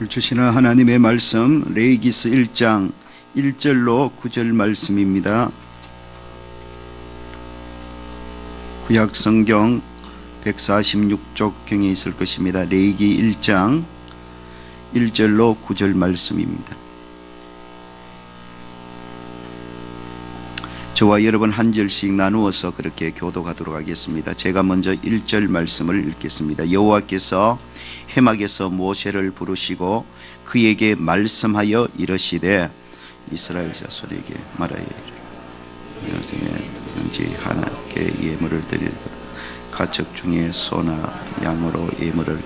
주시는 하나님의 말씀 레위기서 1장 1절로 9절 말씀입니다. 구약 성경 146쪽경에 있을 것입니다. 레위기 1장 1절로 9절 말씀입니다. 저와 여러분 한 절씩 나누어서 그렇게 교독하도록 하겠습니다. 제가 먼저 1절 말씀을 읽겠습니다. 여호와께서 회막에서 모세를 부르시고 그에게 말씀하여 이르시되 이스라엘 자손에게 말하여 이르기를 이생에 누구든지 하나님께 예물을 드리고 가축 중에 소나 양으로 예물을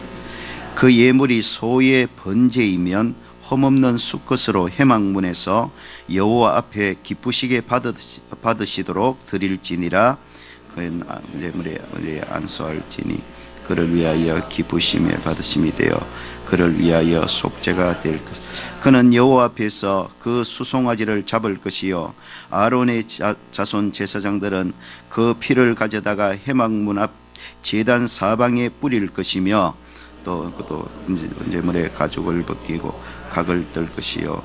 그 예물이 소의 번제이면 험없는 수컷으로 회막문에서 여호와 앞에 기쁘시게 받으시도록 드릴지니라. 그는 예물에 안수할지니 그를 위하여 기쁘심에 받으심이 되어 그를 위하여 속죄가 될 것. 그는 여호와 앞에서 그 수송아지를 잡을 것이요 아론의 자손 제사장들은 그 피를 가져다가 회막문 앞 제단 사방에 뿌릴 것이며 또 번제물에 가죽을 벗기고 각을 뜰 것이요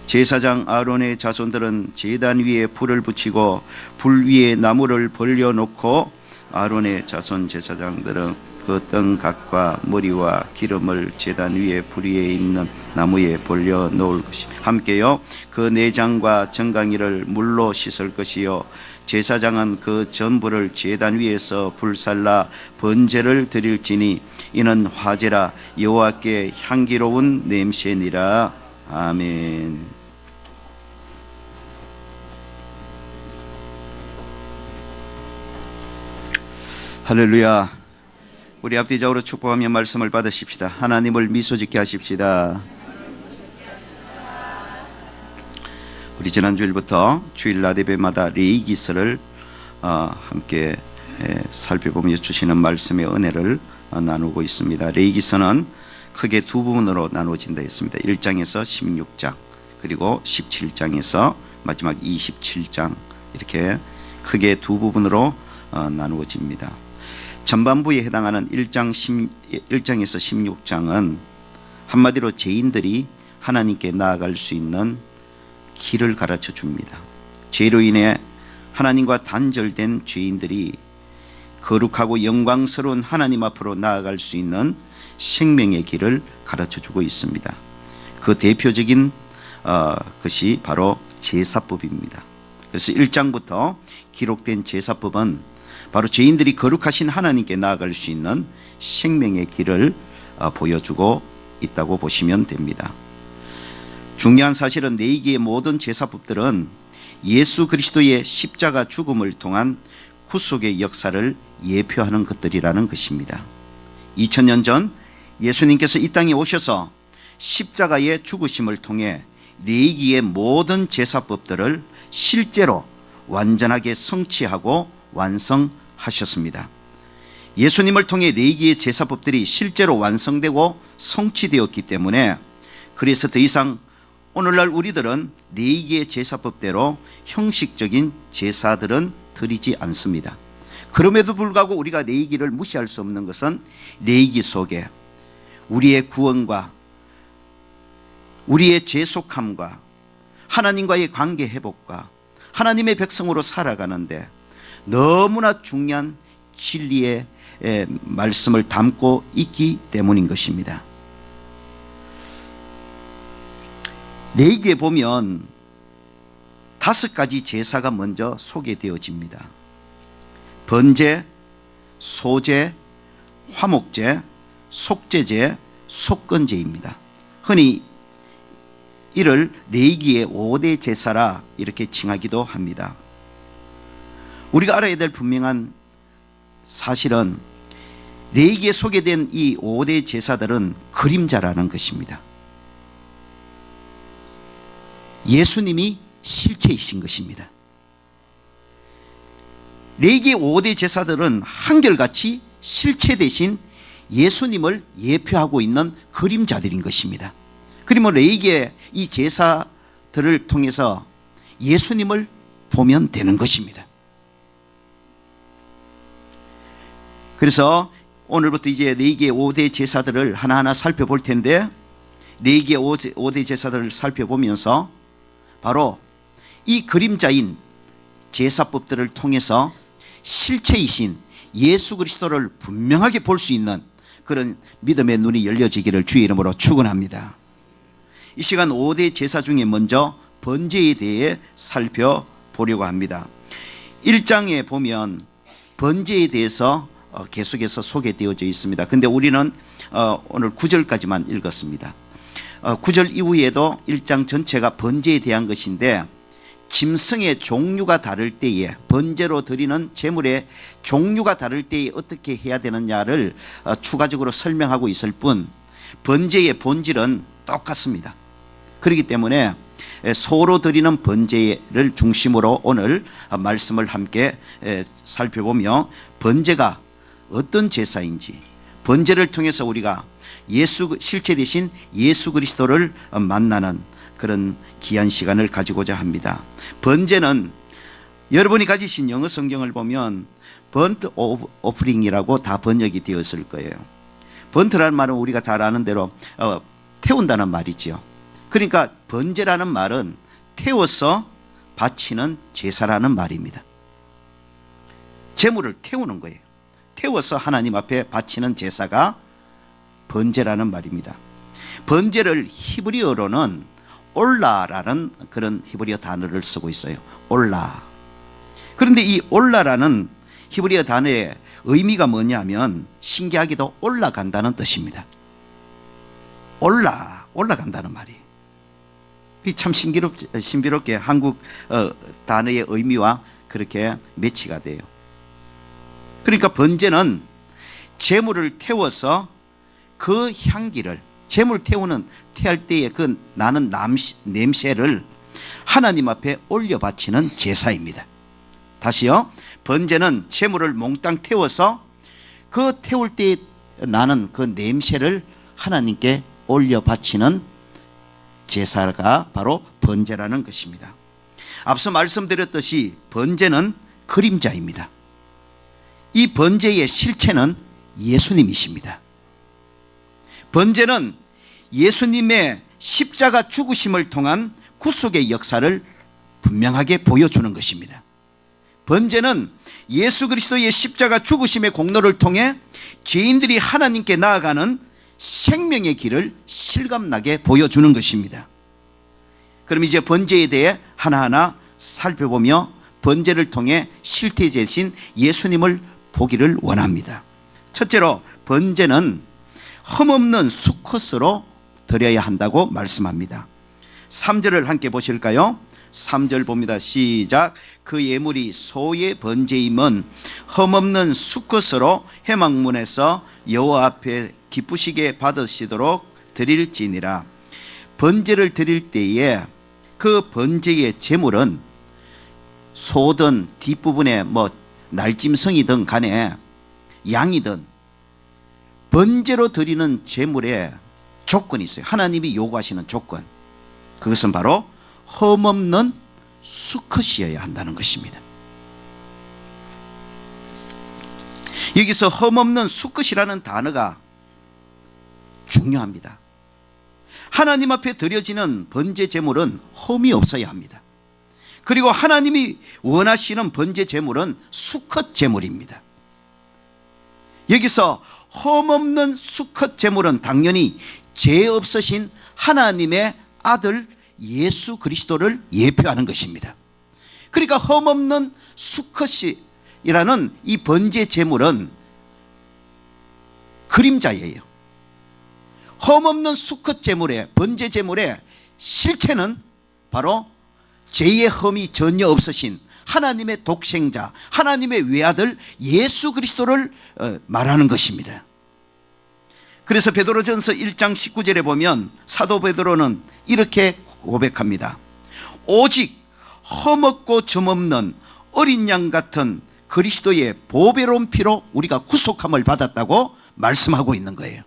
제사장 아론의 자손들은 제단 위에 불을 붙이고 불 위에 나무를 벌려 놓고 아론의 자손 제사장들은 그 뜬 각과 머리와 기름을 제단 위에 불 위에 있는 나무에 벌려 놓을 것이 함께요 그 내장과 정강이를 물로 씻을 것이요 제사장은 그 전부를 제단 위에서 불살라 번제를 드릴지니 이는 화제라 여호와께 향기로운 냄새니라. 아멘. 할렐루야. 우리 앞뒤적으로 축복하며 말씀을 받으십시다. 하나님을 미소짓게 하십시다. 우리 지난 주일부터 주일 낮 예배마다 레위기서를 함께 살펴보며 주시는 말씀의 은혜를 나누고 있습니다. 레위기서는 크게 두 부분으로 나누어진다 했습니다. 1장에서 16장 그리고 17장에서 마지막 27장 이렇게 크게 두 부분으로 나누어집니다. 전반부에 해당하는 1장에서 16장은 한마디로 죄인들이 하나님께 나아갈 수 있는 길을 가르쳐 줍니다. 죄로 인해 하나님과 단절된 죄인들이 거룩하고 영광스러운 하나님 앞으로 나아갈 수 있는 생명의 길을 가르쳐 주고 있습니다. 그 대표적인 것이 바로 제사법입니다. 그래서 1장부터 기록된 제사법은 바로 죄인들이 거룩하신 하나님께 나아갈 수 있는 생명의 길을 보여주고 있다고 보시면 됩니다. 중요한 사실은 레위기의 모든 제사법들은 예수 그리스도의 십자가 죽음을 통한 구속의 역사를 예표하는 것들이라는 것입니다. 2000년 전 예수님께서 이 땅에 오셔서 십자가의 죽으심을 통해 레위기의 모든 제사법들을 실제로 완전하게 성취하고 완성하셨습니다. 예수님을 통해 레위기의 제사법들이 실제로 완성되고 성취되었기 때문에 그래서 더 이상 오늘날 우리들은 레위기의 제사법대로 형식적인 제사들은 드리지 않습니다. 그럼에도 불구하고 우리가 레위기를 무시할 수 없는 것은 레위기 속에 우리의 구원과 우리의 죄속함과 하나님과의 관계 회복과 하나님의 백성으로 살아가는데 너무나 중요한 진리의 말씀을 담고 있기 때문인 것입니다. 레위기에 보면 5가지 제사가 먼저 소개되어집니다. 번제, 소제, 화목제, 속죄제, 속건제입니다. 흔히 이를 레위기의 5대 제사라 이렇게 칭하기도 합니다. 우리가 알아야 될 분명한 사실은 레위기에 소개된 이 5대 제사들은 그림자라는 것입니다. 예수님이 실체이신 것입니다. 레위기의 5대 제사들은 한결같이 실체 대신 예수님을 예표하고 있는 그림자들인 것입니다. 그러면 레위기의 이 제사들을 통해서 예수님을 보면 되는 것입니다. 그래서 오늘부터 이제 레위기의 5대 제사들을 하나하나 살펴볼 텐데 레위기의 5대 제사들을 살펴보면서 바로 이 그림자인 제사법들을 통해서 실체이신 예수 그리스도를 분명하게 볼 수 있는 그런 믿음의 눈이 열려지기를 주의 이름으로 축원합니다. 이 시간 5대 제사 중에 먼저 번제에 대해 살펴보려고 합니다. 1장에 보면 번제에 대해서 계속해서 소개되어져 있습니다. 근데 우리는 오늘 9절까지만 읽었습니다. 9절 이후에도 1장 전체가 번제에 대한 것인데 짐승의 종류가 다를 때에 번제로 드리는 제물의 종류가 다를 때에 어떻게 해야 되느냐를 추가적으로 설명하고 있을 뿐 번제의 본질은 똑같습니다. 그렇기 때문에 소로 드리는 번제를 중심으로 오늘 말씀을 함께 살펴보며 번제가 어떤 제사인지 번제를 통해서 우리가 실체 되신 예수 그리스도를 만나는 그런 귀한 시간을 가지고자 합니다. 번제는 여러분이 가지신 영어 성경을 보면 번트 오프링이라고 다 번역이 되었을 거예요. 번트라는 말은 우리가 잘 아는 대로 태운다는 말이죠. 그러니까 번제라는 말은 태워서 바치는 제사라는 말입니다. 제물을 태우는 거예요. 태워서 하나님 앞에 바치는 제사가 번제라는 말입니다. 번제를 히브리어로는 올라라는 그런 히브리어 단어를 쓰고 있어요. 올라. 그런데 이 올라라는 히브리어 단어의 의미가 뭐냐면 신기하게도 올라간다는 뜻입니다. 올라간다는 말이. 참 신비롭게 한국 단어의 의미와 그렇게 매치가 돼요. 그러니까 번제는 제물을 태워서 그 향기를 제물 태할 때에 그 나는 냄새를 하나님 앞에 올려 바치는 제사입니다. 다시요. 번제는 제물을 몽땅 태워서 그 태울 때에 나는 그 냄새를 하나님께 올려 바치는 제사가 바로 번제라는 것입니다. 앞서 말씀드렸듯이 번제는 그림자입니다. 이 번제의 실체는 예수님이십니다. 번제는 예수님의 십자가 죽으심을 통한 구속의 역사를 분명하게 보여주는 것입니다. 번제는 예수 그리스도의 십자가 죽으심의 공로를 통해 죄인들이 하나님께 나아가는 생명의 길을 실감나게 보여주는 것입니다. 그럼 이제 번제에 대해 하나하나 살펴보며 번제를 통해 실체되신 예수님을 보기를 원합니다. 첫째로 번제는 흠없는 수컷으로 드려야 한다고 말씀합니다. 3절을 함께 보실까요? 3절 봅니다. 시작. 그 예물이 소의 번제임은 흠없는 수컷으로 회막문에서 여호와 앞에 기쁘시게 받으시도록 드릴지니라. 번제를 드릴 때에 그 번제의 제물은 소든 뒷부분에 날짐승이든 간에 양이든 번제로 드리는 제물에 조건이 있어요. 하나님이 요구하시는 조건. 그것은 바로 흠없는 수컷이어야 한다는 것입니다. 여기서 흠없는 수컷이라는 단어가 중요합니다. 하나님 앞에 드려지는 번제 제물은 흠이 없어야 합니다. 그리고 하나님이 원하시는 번제 제물은 수컷 제물입니다. 여기서 흠없는 수컷 제물은 당연히 죄 없으신 하나님의 아들 예수 그리스도를 예표하는 것입니다. 그러니까 흠없는 수컷이라는 이 번제 제물은 그림자예요. 흠없는 수컷 제물의 번제 제물의 실체는 바로 죄의 흠이 전혀 없으신 하나님의 독생자, 하나님의 외아들 예수 그리스도를 말하는 것입니다. 그래서 베드로전서 1장 19절에 보면 사도 베드로는 이렇게 고백합니다. 오직 흠없고 점없는 어린 양 같은 그리스도의 보배로운 피로 우리가 구속함을 받았다고 말씀하고 있는 거예요.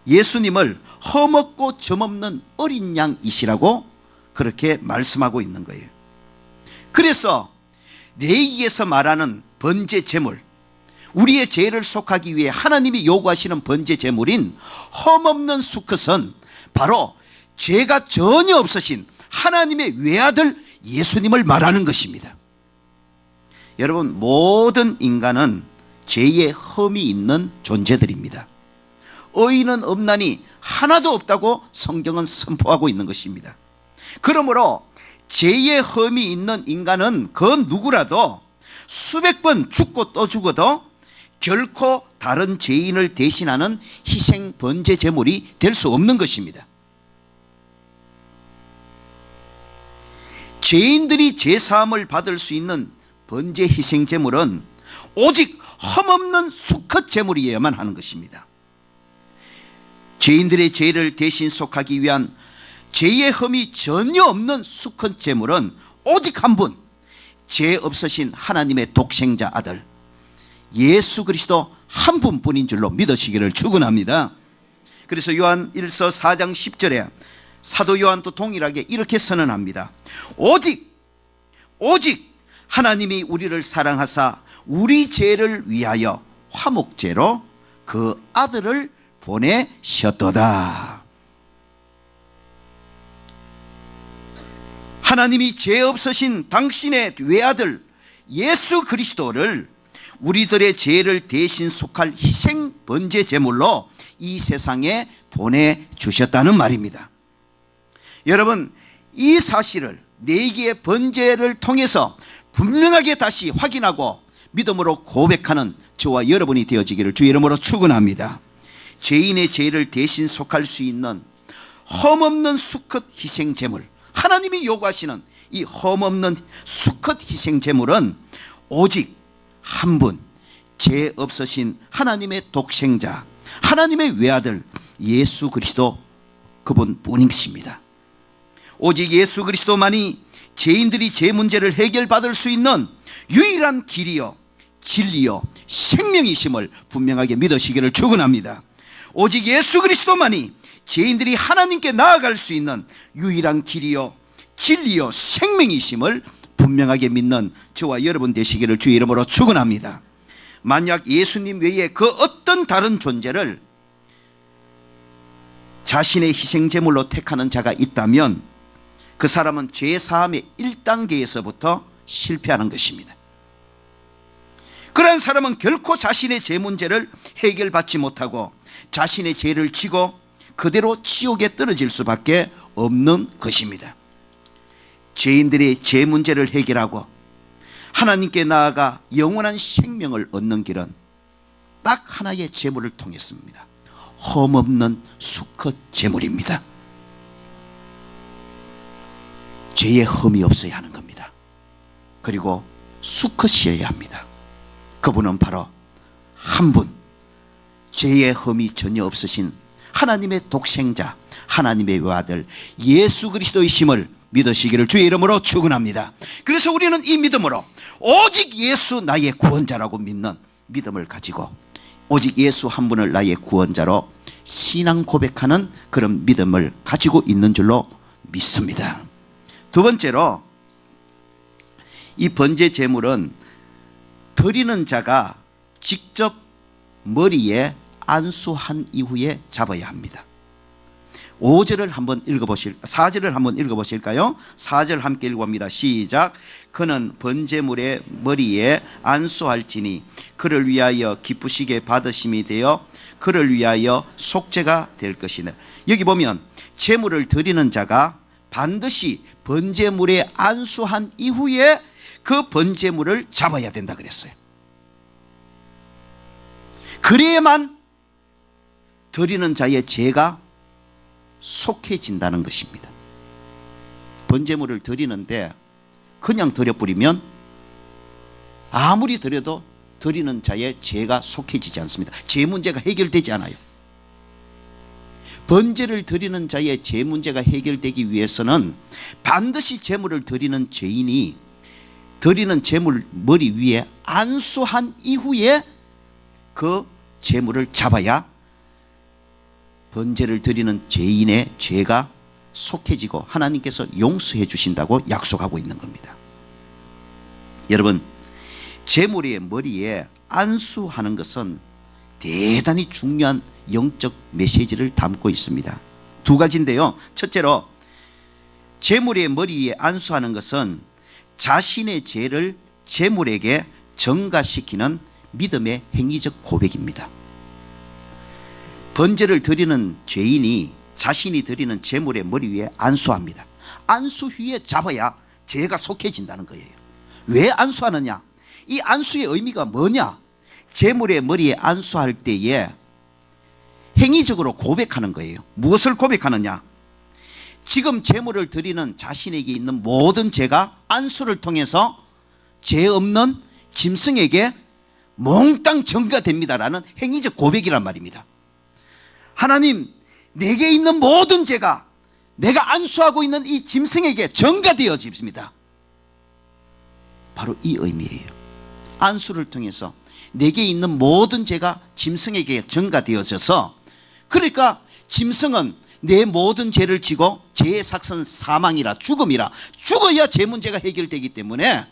예수님을 흠없고 점없는 어린 양이시라고 그렇게 말씀하고 있는 거예요. 그래서 레위기에서 말하는 번제 제물, 우리의 죄를 속하기 위해 하나님이 요구하시는 번제 제물인 흠없는 수컷은 바로 죄가 전혀 없으신 하나님의 외아들 예수님을 말하는 것입니다. 여러분, 모든 인간은 죄의 흠이 있는 존재들입니다. 의인은 없나니 하나도 없다고 성경은 선포하고 있는 것입니다. 그러므로 죄의 흠이 있는 인간은 그 누구라도 수백 번 죽고 또 죽어도 결코 다른 죄인을 대신하는 희생 번제 제물이 될 수 없는 것입니다. 죄인들이 제사함을 받을 수 있는 번제 희생 제물은 오직 흠없는 수컷 제물이어야만 하는 것입니다. 죄인들의 죄를 대신 속하기 위한 죄의 흠이 전혀 없는 수컷 제물은 오직 한 분, 죄 없으신 하나님의 독생자 아들 예수 그리스도 한 분뿐인 줄로 믿으시기를 축원합니다. 그래서 요한 1서 4장 10절에 사도 요한도 동일하게 이렇게 선언합니다. 오직 하나님이 우리를 사랑하사 우리 죄를 위하여 화목제로 그 아들을 보내셨도다. 하나님이 죄 없으신 당신의 외아들 예수 그리스도를 우리들의 죄를 대신 속할 희생 번제 제물로 이 세상에 보내주셨다는 말입니다. 여러분, 이 사실을 내기의 번제를 통해서 분명하게 다시 확인하고 믿음으로 고백하는 저와 여러분이 되어지기를 주 이름으로 축원합니다. 죄인의 죄를 대신 속할 수 있는 흠없는 수컷 희생 제물, 하나님이 요구하시는 이 흠없는 수컷 희생 제물은 오직 한 분, 죄 없으신 하나님의 독생자, 하나님의 외아들 예수 그리스도 그분뿐이십니다. 오직 예수 그리스도만이 죄인들이 죄 문제를 해결받을 수 있는 유일한 길이요 진리요 생명이심을 분명하게 믿으시기를 축원합니다. 오직 예수 그리스도만이 죄인들이 하나님께 나아갈 수 있는 유일한 길이요 진리요 생명이심을 분명하게 믿는 저와 여러분 되시기를 주의 이름으로 축원합니다. 만약 예수님 외에 그 어떤 다른 존재를 자신의 희생제물로 택하는 자가 있다면 그 사람은 죄사함의 1단계에서부터 실패하는 것입니다. 그러한 사람은 결코 자신의 죄 문제를 해결받지 못하고 자신의 죄를 지고 그대로 지옥에 떨어질 수밖에 없는 것입니다. 죄인들의 죄 문제를 해결하고 하나님께 나아가 영원한 생명을 얻는 길은 딱 하나의 제물을 통했습니다. 흠없는 수컷 제물입니다. 죄의 흠이 없어야 하는 겁니다. 그리고 수컷이어야 합니다. 그분은 바로 한 분, 죄의 흠이 전혀 없으신 하나님의 독생자, 하나님의 외아들 예수 그리스도이심을 믿으시기를 주의 이름으로 축원합니다. 그래서 우리는 이 믿음으로 오직 예수 나의 구원자라고 믿는 믿음을 가지고 오직 예수 한 분을 나의 구원자로 신앙 고백하는 그런 믿음을 가지고 있는 줄로 믿습니다. 두 번째로 이 번제 제물은 드리는 자가 직접 머리에 안수한 이후에 잡아야 합니다. 4절을 한번 읽어보실까요? 4절 함께 읽어봅니다. 시작. 그는 번제물의 머리에 안수할지니 그를 위하여 기쁘시게 받으심이 되어 그를 위하여 속죄가 될 것이네. 여기 보면 제물을 드리는 자가 반드시 번제물에 안수한 이후에 그 번제물을 잡아야 된다 그랬어요. 그래야만 드리는 자의 죄가 속해진다는 것입니다. 번제물을 드리는데 그냥 드려버리면 아무리 드려도 드리는 자의 죄가 속해지지 않습니다. 죄 문제가 해결되지 않아요. 번제를 드리는 자의 죄 문제가 해결되기 위해서는 반드시 제물을 드리는 죄인이 드리는 제물 머리 위에 안수한 이후에 그 제물을 잡아야 번제를 드리는 죄인의 죄가 속해지고 하나님께서 용서해 주신다고 약속하고 있는 겁니다. 여러분, 제물의 머리에 안수하는 것은 대단히 중요한 영적 메시지를 담고 있습니다. 두 가지인데요. 첫째로 제물의 머리 위에 안수하는 것은 자신의 죄를 제물에게 전가시키는 믿음의 행위적 고백입니다. 번제를 드리는 죄인이 자신이 드리는 제물의 머리 위에 안수합니다. 안수 위에 잡아야 죄가 속해진다는 거예요. 왜 안수하느냐? 이 안수의 의미가 뭐냐? 제물의 머리에 안수할 때에 행위적으로 고백하는 거예요. 무엇을 고백하느냐? 지금 제물을 드리는 자신에게 있는 모든 죄가 안수를 통해서 죄 없는 짐승에게 몽땅 전가됩니다라는 행위적 고백이란 말입니다. 하나님, 내게 있는 모든 죄가 내가 안수하고 있는 이 짐승에게 전가되어집니다. 바로 이 의미예요. 안수를 통해서 내게 있는 모든 죄가 짐승에게 전가되어져서, 그러니까 짐승은 내 모든 죄를 지고 죄의 삭은 사망이라, 죽음이라, 죽어야 죄 문제가 해결되기 때문에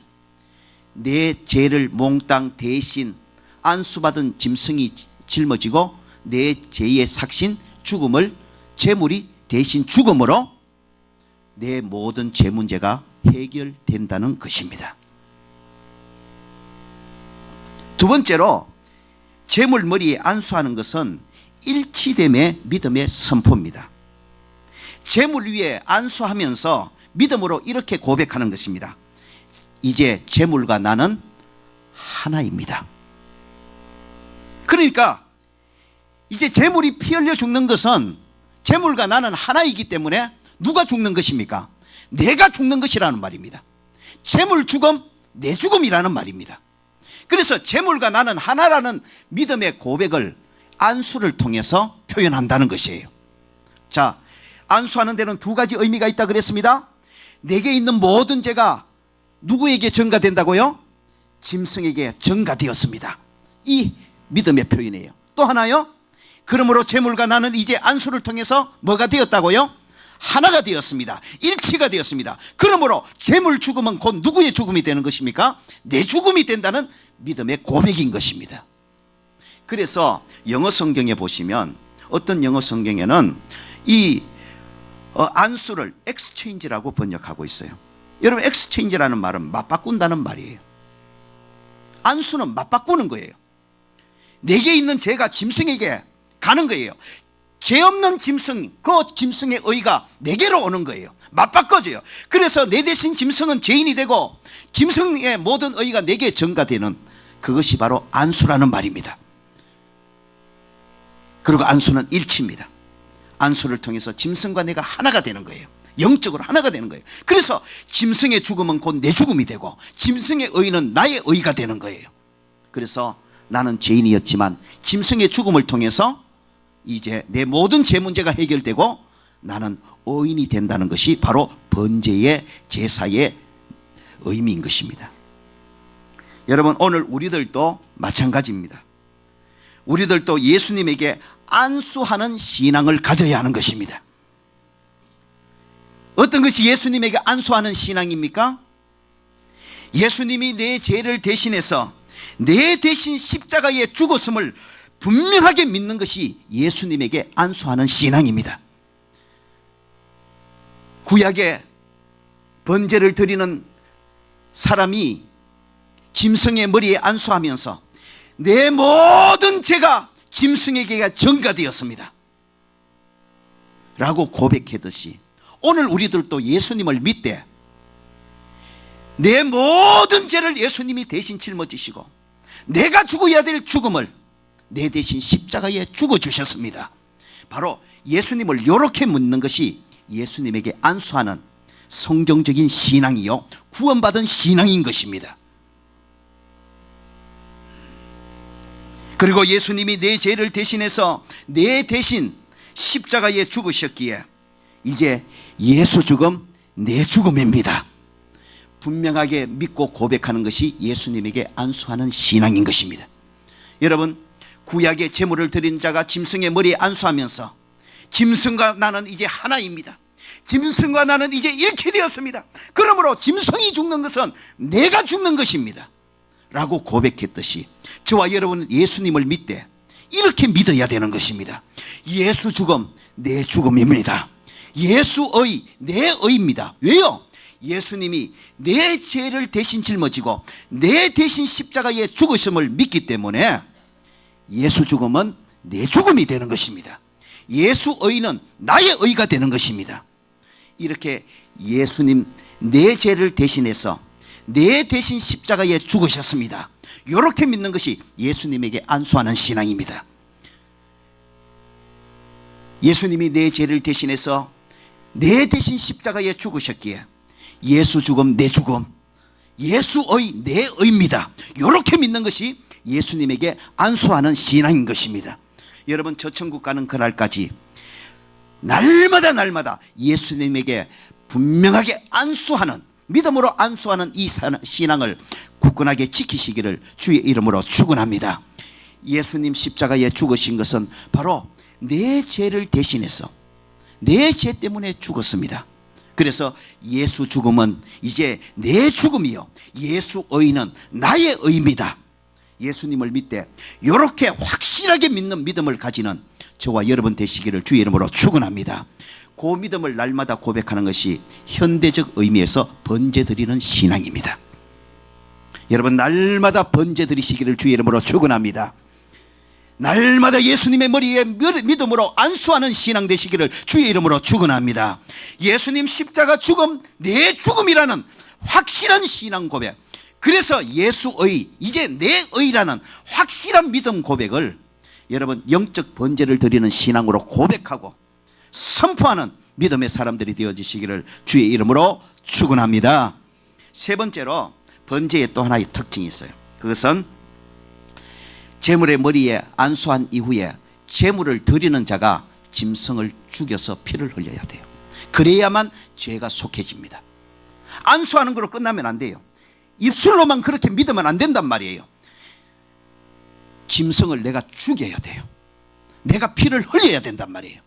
내 죄를 몽땅 대신 안수받은 짐승이 짊어지고 내 죄의 삭신 죽음을 제물이 대신 죽음으로 내 모든 죄 문제가 해결된다는 것입니다. 두 번째로 제물 머리에 안수하는 것은 일치됨의 믿음의 선포입니다. 제물 위에 안수하면서 믿음으로 이렇게 고백하는 것입니다. 이제 제물과 나는 하나입니다. 그러니까 이제 제물이 피 흘려 죽는 것은 제물과 나는 하나이기 때문에 누가 죽는 것입니까? 내가 죽는 것이라는 말입니다. 제물 죽음, 내 죽음이라는 말입니다. 그래서 제물과 나는 하나라는 믿음의 고백을 안수를 통해서 표현한다는 것이에요. 자, 안수하는 데는 두 가지 의미가 있다 그랬습니다. 내게 있는 모든 죄가 누구에게 전가된다고요? 짐승에게 전가되었습니다. 이 믿음의 표현이에요. 또 하나요? 그러므로 제물과 나는 이제 안수를 통해서 뭐가 되었다고요? 하나가 되었습니다. 일치가 되었습니다. 그러므로 제물 죽음은 곧 누구의 죽음이 되는 것입니까? 내 죽음이 된다는 믿음의 고백인 것입니다. 그래서 영어 성경에 보시면 어떤 영어 성경에는 이 안수를 exchange라고 번역하고 있어요. 여러분, exchange라는 말은 맞바꾼다는 말이에요. 안수는 맞바꾸는 거예요. 내게 있는 죄가 짐승에게 가는 거예요. 죄 없는 짐승, 그 짐승의 의가 내게로 오는 거예요. 맞바꿔줘요. 그래서 내 대신 짐승은 죄인이 되고 짐승의 모든 의가 내게 전가되는 그것이 바로 안수라는 말입니다. 그리고 안수는 일치입니다. 안수를 통해서 짐승과 내가 하나가 되는 거예요. 영적으로 하나가 되는 거예요. 그래서 짐승의 죽음은 곧 내 죽음이 되고 짐승의 의는 나의 의가 되는 거예요. 그래서 나는 죄인이었지만 짐승의 죽음을 통해서 이제 내 모든 죄 문제가 해결되고 나는 의인이 된다는 것이 바로 번제의 제사의 의미인 것입니다. 여러분, 오늘 우리들도 마찬가지입니다. 우리들도 예수님에게 안수하는 신앙을 가져야 하는 것입니다. 어떤 것이 예수님에게 안수하는 신앙입니까? 예수님이 내 죄를 대신해서 내 대신 십자가에 죽었음을 분명하게 믿는 것이 예수님에게 안수하는 신앙입니다. 구약에 번제를 드리는 사람이 짐승의 머리에 안수하면서 내 모든 죄가 짐승에게 전가되었습니다 라고 고백했듯이 오늘 우리들도 예수님을 믿되 내 모든 죄를 예수님이 대신 짊어지시고 내가 죽어야 될 죽음을 내 대신 십자가에 죽어주셨습니다. 바로 예수님을 이렇게 묻는 것이 예수님에게 안수하는 성경적인 신앙이요, 구원받은 신앙인 것입니다. 그리고 예수님이 내 죄를 대신해서 내 대신 십자가에 죽으셨기에 이제 예수 죽음, 내 죽음입니다. 분명하게 믿고 고백하는 것이 예수님에게 안수하는 신앙인 것입니다. 여러분, 구약의 제물을 드린 자가 짐승의 머리에 안수하면서 짐승과 나는 이제 하나입니다. 짐승과 나는 이제 일치되었습니다. 그러므로 짐승이 죽는 것은 내가 죽는 것입니다 라고 고백했듯이 저와 여러분은 예수님을 믿되 이렇게 믿어야 되는 것입니다. 예수 죽음 내 죽음입니다. 예수의 내 의입니다. 왜요? 예수님이 내 죄를 대신 짊어지고 내 대신 십자가에 죽으심을 믿기 때문에 예수 죽음은 내 죽음이 되는 것입니다. 예수 의는 나의 의가 되는 것입니다. 이렇게 예수님 내 죄를 대신해서 내 대신 십자가에 죽으셨습니다. 이렇게 믿는 것이 예수님에게 안수하는 신앙입니다. 예수님이 내 죄를 대신해서 내 대신 십자가에 죽으셨기에 예수 죽음 내 죽음, 예수의 내 의입니다. 이렇게 믿는 것이 예수님에게 안수하는 신앙인 것입니다. 여러분, 저 천국 가는 그날까지 날마다 예수님에게 분명하게 안수하는, 믿음으로 안수하는 이 신앙을 굳건하게 지키시기를 주의 이름으로 축원합니다. 예수님 십자가에 죽으신 것은 바로 내 죄를 대신해서 내 죄 때문에 죽었습니다. 그래서 예수 죽음은 이제 내 죽음이요, 예수 의는 나의 의입니다. 예수님을 믿되 이렇게 확실하게 믿는 믿음을 가지는 저와 여러분 되시기를 주의 이름으로 축원합니다. 그 믿음을 날마다 고백하는 것이 현대적 의미에서 번제 드리는 신앙입니다. 여러분, 날마다 번제 드리시기를 주의 이름으로 축원합니다. 날마다 예수님의 머리에 믿음으로 안수하는 신앙 되시기를 주의 이름으로 축원합니다. 예수님 십자가 죽음 내 죽음이라는 확실한 신앙 고백, 그래서 예수의 이제 내 의라는 확실한 믿음 고백을 여러분 영적 번제를 드리는 신앙으로 고백하고 선포하는 믿음의 사람들이 되어주시기를 주의 이름으로 축원합니다. 세 번째로 번제의 또 하나의 특징이 있어요. 그것은 제물의 머리에 안수한 이후에 제물을 드리는 자가 짐승을 죽여서 피를 흘려야 돼요. 그래야만 죄가 속해집니다. 안수하는 걸로 끝나면 안 돼요. 입술로만 그렇게 믿으면 안 된단 말이에요. 짐승을 내가 죽여야 돼요. 내가 피를 흘려야 된단 말이에요.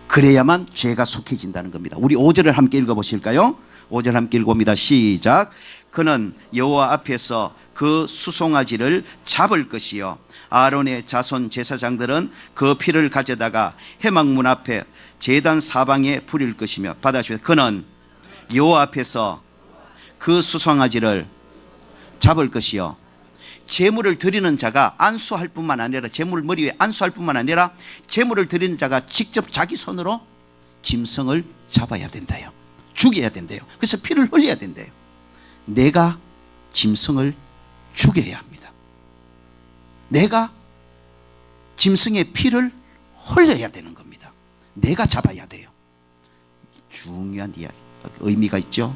그래야만 죄가 속해진다는 겁니다. 우리 5절을 함께 읽어보실까요? 5절 함께 읽어봅니다. 시작. 그는 여호와 앞에서 그 수송아지를 잡을 것이요, 아론의 자손 제사장들은 그 피를 가져다가 회막문 앞에 제단 사방에 부릴 것이며, 받아주세요. 그는 여호와 앞에서 그 수송아지를 잡을 것이요, 제물을 드리는 자가 안수할 뿐만 아니라, 제물 머리 위에 안수할 뿐만 아니라 제물을 드리는 자가 직접 자기 손으로 짐승을 잡아야 된다요. 죽여야 된대요. 그래서 피를 흘려야 된대요. 내가 짐승을 죽여야 합니다. 내가 짐승의 피를 흘려야 되는 겁니다. 내가 잡아야 돼요. 중요한 이야기, 의미가 있죠.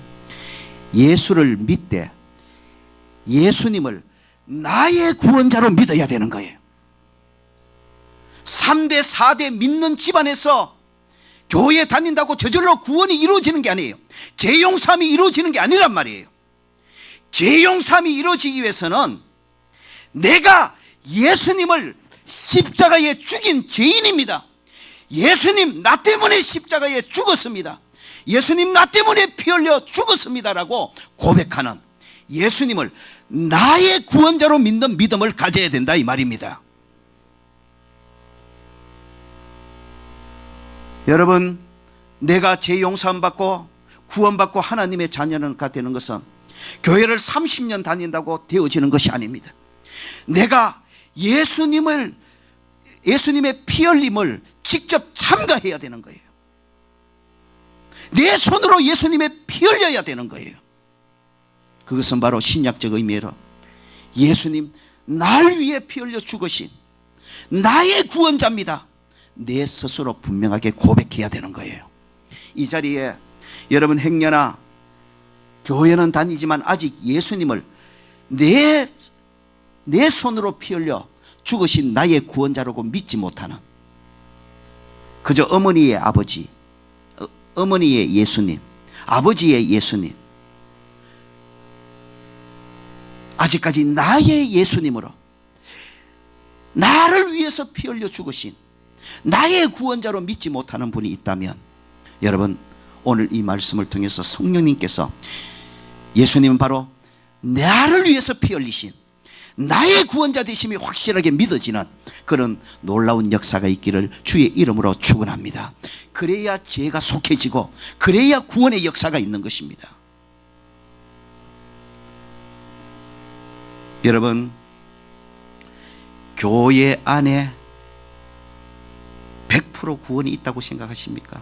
예수를 믿되 예수님을 나의 구원자로 믿어야 되는 거예요. 3대 4대 믿는 집안에서 교회 다닌다고 저절로 구원이 이루어지는 게 아니에요. 죄용삼이 이루어지는 게 아니란 말이에요. 죄용삼이 이루어지기 위해서는 내가 예수님을 십자가에 죽인 죄인입니다. 예수님 나 때문에 십자가에 죽었습니다. 예수님 나 때문에 피 흘려 죽었습니다라고 고백하는, 예수님을 나의 구원자로 믿는 믿음을 가져야 된다 이 말입니다. 여러분, 내가 죄 용서함 받고 구원받고 하나님의 자녀가 되는 것은 교회를 30년 다닌다고 되어지는 것이 아닙니다. 내가 예수님의 피 흘림을 직접 참가해야 되는 거예요. 내 손으로 예수님의 피 흘려야 되는 거예요. 그것은 바로 신약적 의미로 예수님 날 위해 피 흘려 죽으신 나의 구원자입니다. 내 스스로 분명하게 고백해야 되는 거예요. 이 자리에 여러분, 행여나 교회는 다니지만 아직 예수님을 내 손으로 피 흘려 죽으신 나의 구원자라고 믿지 못하는, 그저 어머니의 아버지, 어머니의 예수님, 아버지의 예수님, 아직까지 나의 예수님으로 나를 위해서 피 흘려 죽으신 나의 구원자로 믿지 못하는 분이 있다면, 여러분, 오늘 이 말씀을 통해서 성령님께서 예수님은 바로 나를 위해서 피 흘리신 나의 구원자 되심이 확실하게 믿어지는 그런 놀라운 역사가 있기를 주의 이름으로 축원합니다. 그래야 죄가 속해지고 그래야 구원의 역사가 있는 것입니다. 여러분, 교회 안에 100% 구원이 있다고 생각하십니까?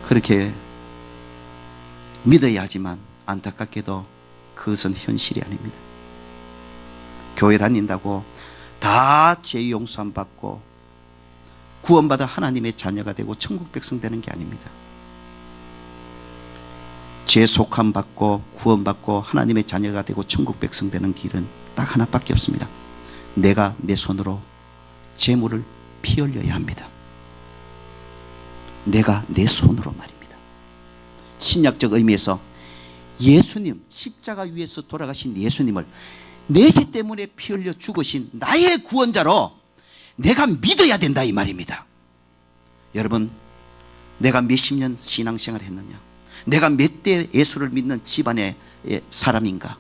그렇게 믿어야 하지만 안타깝게도 그것은 현실이 아닙니다. 교회 다닌다고 다 죄 용서함 받고 구원받아 하나님의 자녀가 되고 천국 백성 되는 게 아닙니다. 죄 속함 받고 구원받고 하나님의 자녀가 되고 천국 백성 되는 길은 딱 하나밖에 없습니다. 내가 내 손으로 재물을 피 흘려야 합니다. 내가 내 손으로 말입니다. 신약적 의미에서 예수님, 십자가 위에서 돌아가신 예수님을 내 죄 때문에 피 흘려 죽으신 나의 구원자로 내가 믿어야 된다 이 말입니다. 여러분, 내가 몇십 년 신앙생활을 했느냐? 내가 몇 대 예수를 믿는 집안의 사람인가?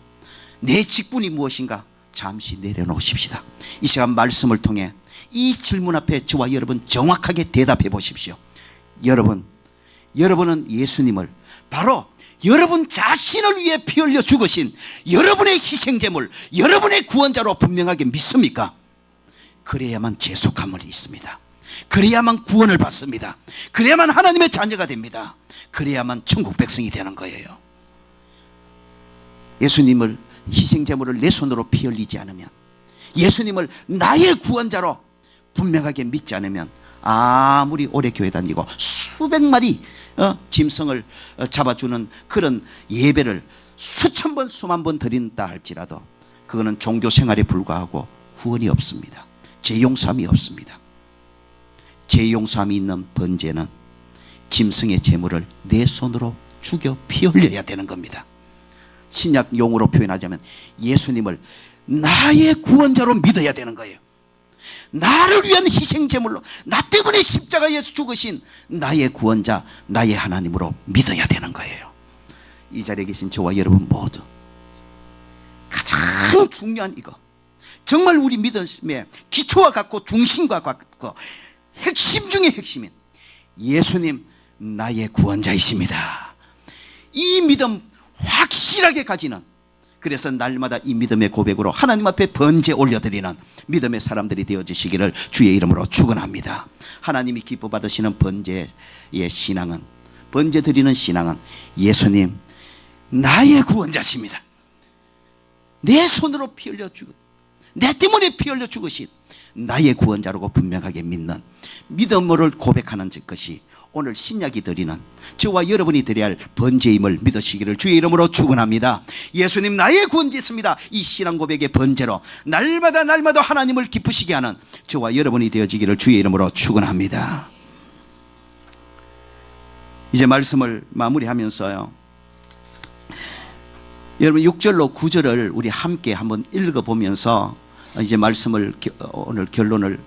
내 직분이 무엇인가? 잠시 내려놓으십시다. 이 시간 말씀을 통해 이 질문 앞에 저와 여러분 정확하게 대답해 보십시오. 여러분은 예수님을 바로 여러분 자신을 위해 피 흘려 죽으신 여러분의 희생제물, 여러분의 구원자로 분명하게 믿습니까? 그래야만 죄속함을 있습니다. 그래야만 구원을 받습니다. 그래야만 하나님의 자녀가 됩니다. 그래야만 천국 백성이 되는 거예요. 예수님을 희생제물을 내 손으로 피 흘리지 않으면, 예수님을 나의 구원자로 분명하게 믿지 않으면 아무리 오래 교회 다니고 수백 마리 짐승을 잡아주는 그런 예배를 수천 번 수만 번 드린다 할지라도 그거는 종교 생활에 불과하고 구원이 없습니다. 죄 용서함이 없습니다. 죄 용서함이 있는 번제는 짐승의 제물을 내 손으로 죽여 피 흘려야 되는 겁니다. 신약 용어로 표현하자면 예수님을 나의 구원자로 믿어야 되는 거예요. 나를 위한 희생제물로 나 때문에 십자가에서 죽으신 나의 구원자, 나의 하나님으로 믿어야 되는 거예요. 이 자리에 계신 저와 여러분 모두 가장 중요한 이거, 정말 우리 믿음의 기초와 같고 중심과 같고 핵심 중의 핵심인 예수님 나의 구원자이십니다. 이 믿음 확실하게 가지는, 그래서 날마다 이 믿음의 고백으로 하나님 앞에 번제 올려드리는 믿음의 사람들이 되어주시기를 주의 이름으로 축원합니다. 하나님이 기뻐 받으시는 번제의 신앙은, 번제 드리는 신앙은 예수님 나의 구원자십니다. 내 손으로 피 흘려 내 때문에 피 흘려 죽으신 나의 구원자라고 분명하게 믿는 믿음을 고백하는 것이 오늘 신약이 드리는 저와 여러분이 드려야 할 번제임을 믿으시기를 주의 이름으로 축원합니다. 예수님 나의 구원자였습니다. 이 신앙 고백의 번제로 날마다 하나님을 기쁘시게 하는 저와 여러분이 되어지기를 주의 이름으로 축원합니다. 이제 말씀을 마무리하면서요, 여러분 6절로 9절을 우리 함께 한번 읽어보면서 이제 말씀을 오늘 결론을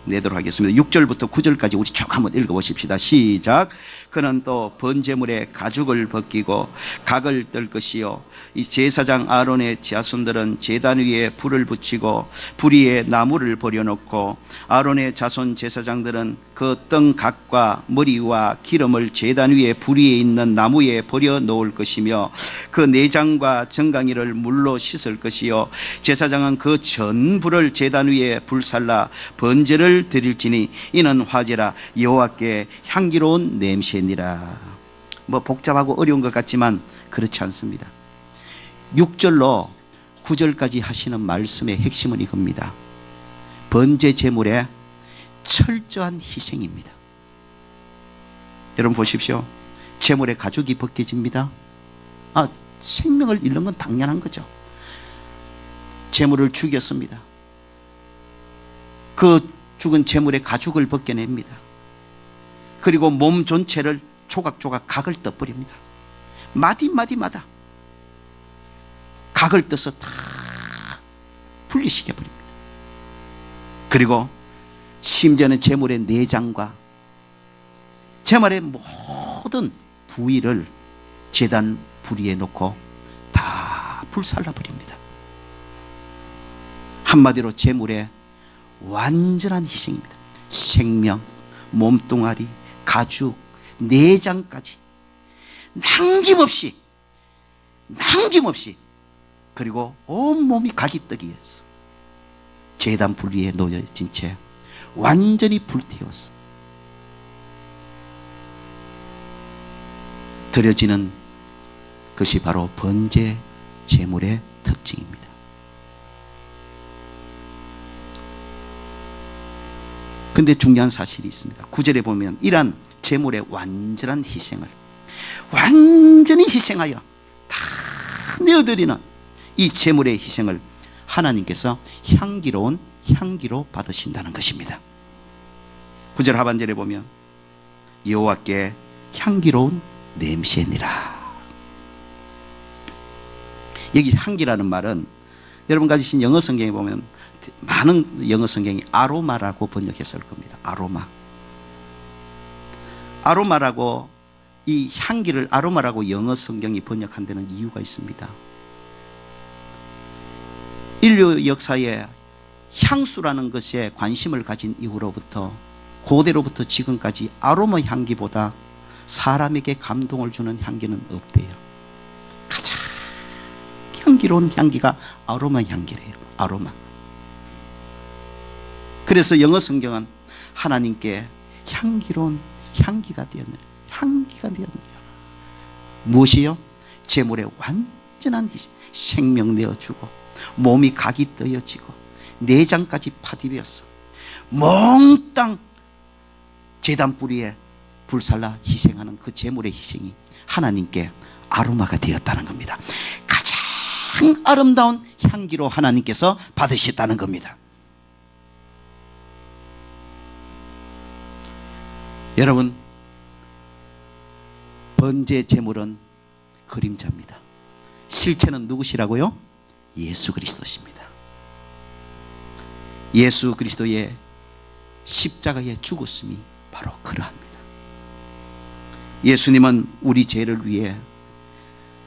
내도록 하겠습니다. 6절부터 9절까지 우리 쭉 한번 읽어보십시다. 시작. 그는 또 번제물의 가죽을 벗기고 각을 뜰 것이요, 이 제사장 아론의 자손들은 제단 위에 불을 붙이고 불 위에 나무를 버려놓고 아론의 자손 제사장들은 그 뜬 각과 머리와 기름을 제단 위에 불 위에 있는 나무에 버려 놓을 것이며 그 내장과 정강이를 물로 씻을 것이요, 제사장은 그 전부를 제단 위에 불살라 번제를 드릴지니 이는 화제라 여호와께 향기로운 냄새니라. 뭐 복잡하고 어려운 것 같지만 그렇지 않습니다. 6절로 9절까지 하시는 말씀의 핵심은 이겁니다. 번제 제물의 철저한 희생입니다. 여러분 보십시오. 제물의 가죽이 벗겨집니다. 생명을 잃는 건 당연한 거죠. 제물을 죽였습니다. 그 죽은 제물의 가죽을 벗겨냅니다. 그리고 몸 전체를 조각조각 각을 떠버립니다. 마디마다 각을 떠서 다 분리시켜버립니다. 그리고 심지어는 제물의 내장과 제물의 모든 부위를 제단 불 위에 놓고 다 불살라 버립니다. 한마디로 제물의 완전한 희생입니다. 생명, 몸뚱아리, 가죽, 내장까지 남김없이 그리고 온몸이 가기떡이었어. 제단 불 위에 놓여진 채 완전히 불태웠어. 드려지는 것이 바로 번제 제물의 특징입니다. 근데 중요한 사실이 있습니다. 9절에 보면 이러한 제물의 완전한 희생을 완전히 희생하여 다 내어드리는 이 제물의 희생을 하나님께서 향기로운 향기로 받으신다는 것입니다. 9절 하반절에 보면 여호와께 향기로운 냄새니라. 여기 향기라는 말은 여러분 가지신 영어 성경에 보면 많은 영어 성경이 아로마라고 번역했을 겁니다. 아로마라고 이 향기를 아로마라고 영어 성경이 번역한 데는 이유가 있습니다. 인류 역사에 향수라는 것에 관심을 가진 이후로부터 고대로부터 지금까지 아로마 향기보다 사람에게 감동을 주는 향기는 없대요. 가장 향기로운 향기가 아로마 향기래요. 아로마. 그래서 영어 성경은 하나님께 향기로운 향기가 되었느냐. 향기가 되었느냐. 무엇이요? 제물의 완전한 생명 내어주고 몸이 각이 떠여지고 내장까지 파디벼서 몽땅 제단 뿌리에 불살라 희생하는 그 제물의 희생이 하나님께 아로마가 되었다는 겁니다. 가장 아름다운 향기로 하나님께서 받으셨다는 겁니다. 여러분, 번제 제물은 그림자입니다. 실체는 누구시라고요? 예수 그리스도십니다. 예수 그리스도의 십자가에 죽었음이 바로 그러합니다. 예수님은 우리 죄를 위해,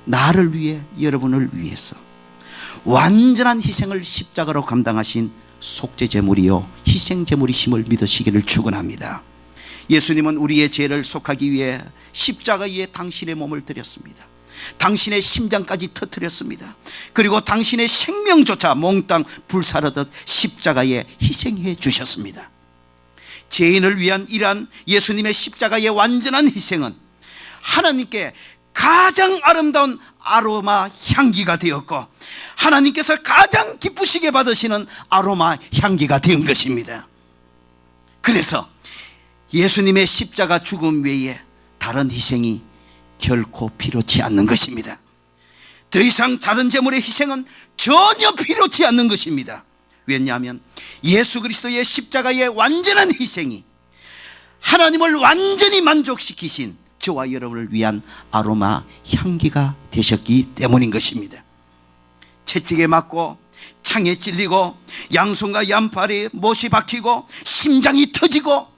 나를 위해, 여러분을 위해서 완전한 희생을 십자가로 감당하신 속죄 제물이요 희생 제물이심을 믿으시기를 축원합니다. 예수님은 우리의 죄를 속하기 위해 십자가 위에 당신의 몸을 드렸습니다. 당신의 심장까지 터뜨렸습니다. 그리고 당신의 생명조차 몽땅 불사르듯 십자가에 희생해 주셨습니다. 죄인을 위한 이러한 예수님의 십자가의 완전한 희생은 하나님께 가장 아름다운 아로마 향기가 되었고 하나님께서 가장 기쁘시게 받으시는 아로마 향기가 된 것입니다. 그래서 예수님의 십자가 죽음 외에 다른 희생이 결코 필요치 않는 것입니다. 더 이상 다른 제물의 희생은 전혀 필요치 않는 것입니다. 왜냐하면 예수 그리스도의 십자가의 완전한 희생이 하나님을 완전히 만족시키신 저와 여러분을 위한 아로마 향기가 되셨기 때문인 것입니다. 채찍에 맞고 창에 찔리고 양손과 양팔에 못이 박히고 심장이 터지고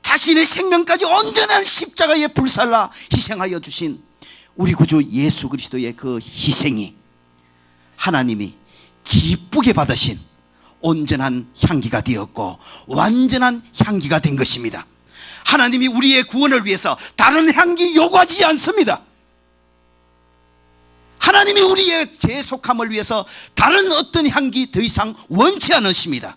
자신의 생명까지 온전한 십자가에 불살라 희생하여 주신 우리 구주 예수 그리스도의 그 희생이 하나님이 기쁘게 받으신 온전한 향기가 되었고 완전한 향기가 된 것입니다. 하나님이 우리의 구원을 위해서 다른 향기 요구하지 않습니다. 하나님이 우리의 죄속함을 위해서 다른 어떤 향기 더 이상 원치 않으십니다.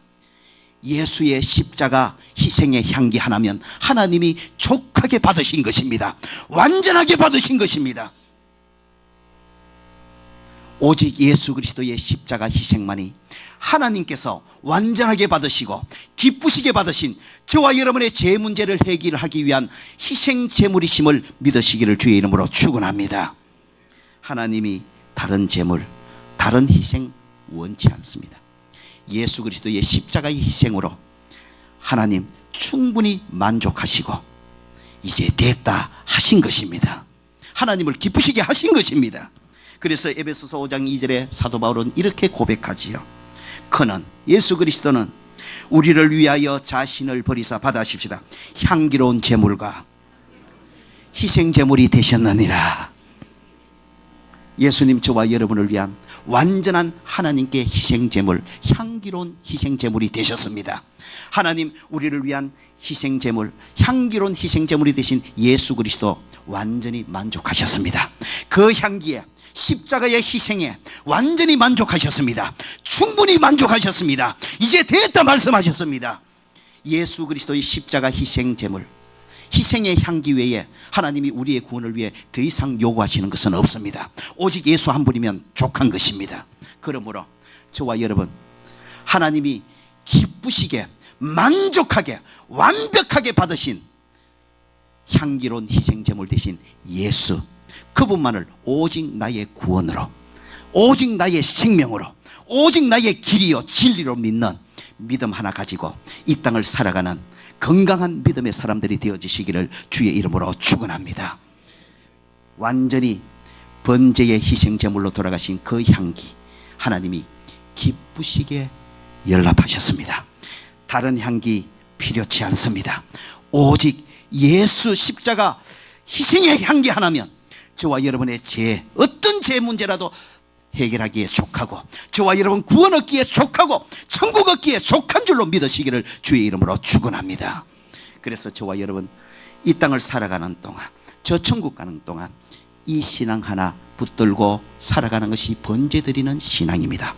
예수의 십자가 희생의 향기 하나면 하나님이 족하게 받으신 것입니다. 완전하게 받으신 것입니다. 오직 예수 그리스도의 십자가 희생만이 하나님께서 완전하게 받으시고 기쁘시게 받으신 저와 여러분의 죄 문제를 해결하기 위한 희생 제물이심을 믿으시기를 주의 이름으로 축원합니다. 하나님이 다른 제물, 다른 희생 원치 않습니다. 예수 그리스도의 십자가의 희생으로 하나님 충분히 만족하시고 이제 됐다 하신 것입니다. 하나님을 기쁘시게 하신 것입니다. 그래서 에베소서 5장 2절에 사도 바울은 이렇게 고백하지요. 그는 예수 그리스도는 우리를 위하여 자신을 버리사 받아십시다. 향기로운 제물과 희생 제물이 되셨느니라. 예수님 저와 여러분을 위한 완전한 하나님께 희생제물, 향기로운 희생제물이 되셨습니다. 하나님 우리를 위한 희생제물, 향기로운 희생제물이 되신 예수 그리스도 완전히 만족하셨습니다. 그 향기에, 십자가의 희생에 완전히 만족하셨습니다. 충분히 만족하셨습니다. 이제 됐다 말씀하셨습니다. 예수 그리스도의 십자가 희생제물, 희생의 향기 외에 하나님이 우리의 구원을 위해 더 이상 요구하시는 것은 없습니다. 오직 예수 한 분이면 족한 것입니다. 그러므로 저와 여러분, 하나님이 기쁘시게 만족하게 완벽하게 받으신 향기로운 희생제물 대신 예수, 그분만을 오직 나의 구원으로, 오직 나의 생명으로, 오직 나의 길이요 진리로 믿는 믿음 하나 가지고 이 땅을 살아가는 건강한 믿음의 사람들이 되어지시기를 주의 이름으로 축원합니다. 완전히 번제의 희생제물로 돌아가신 그 향기, 하나님이 기쁘시게 연락하셨습니다. 다른 향기 필요치 않습니다. 오직 예수 십자가 희생의 향기 하나면 저와 여러분의 죄, 어떤 죄 문제라도 해결하기에 족하고, 저와 여러분 구원 얻기에 족하고, 천국 얻기에 족한 줄로 믿으시기를 주의 이름으로 축원합니다. 그래서 저와 여러분 이 땅을 살아가는 동안, 저 천국 가는 동안 이 신앙 하나 붙들고 살아가는 것이 번제드리는 신앙입니다.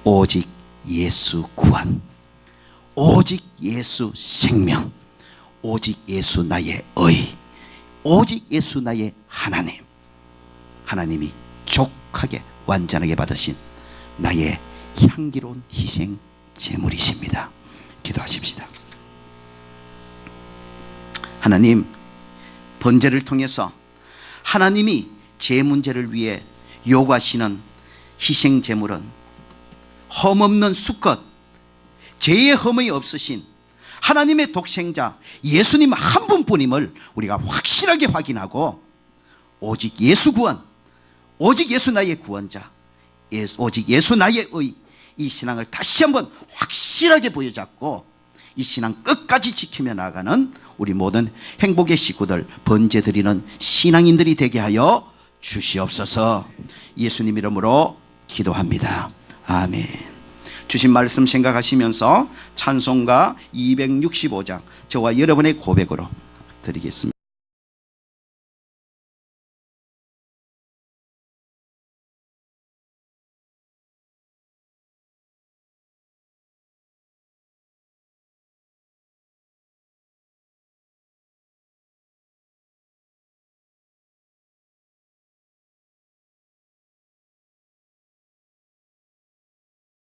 오직 예수 구원, 오직 예수 생명, 오직 예수 나의 의, 오직 예수 나의 하나님, 하나님이 족하게 완전하게 받으신 나의 향기로운 희생 제물이십니다. 기도하십시다. 하나님, 번제를 통해서 하나님이 제 문제를 위해 요구하시는 희생 제물은 흠없는 수컷, 죄의 흠이 없으신 하나님의 독생자 예수님 한 분뿐임을 우리가 확실하게 확인하고, 오직 예수 구원, 오직 예수 나의 구원자, 오직 예수 나의 의, 이 신앙을 다시 한번 확실하게 보여잡고 이 신앙 끝까지 지키며 나아가는 우리 모든 행복의 식구들, 번제 드리는 신앙인들이 되게 하여 주시옵소서. 예수님 이름으로 기도합니다. 아멘. 주신 말씀 생각하시면서 찬송가 265장 저와 여러분의 고백으로 드리겠습니다.